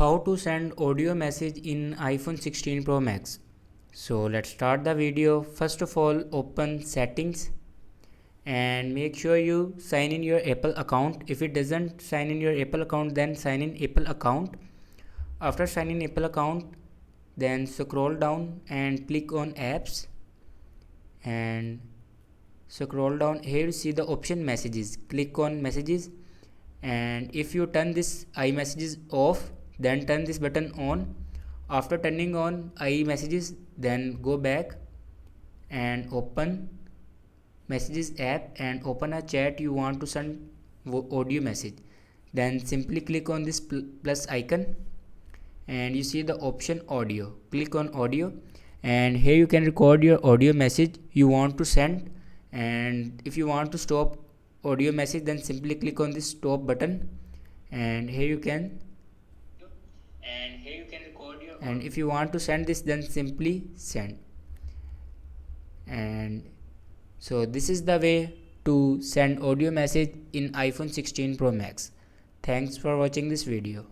How to send audio message in iPhone 16 Pro Max. So let's start the video. First of all, open settings and make sure you sign in your Apple account. If it doesn't sign in your Apple account, then sign in Apple account. After signing Apple account, then scroll down and click on apps and scroll down. Here you see the option messages. Click on messages, and if you turn this iMessages off, then turn this button on. After turning on iMessages, then go back and open messages app and open a chat you want to send audio message. Then simply click on this plus icon and you see the option audio. Click on audio, and here you can record your audio message you want to send. And if you want to stop audio message, then simply click on this stop button, and here you can record your, and if you want to send this, then simply send. And so this is the way to send audio message in iPhone 16 Pro Max. Thanks for watching this video.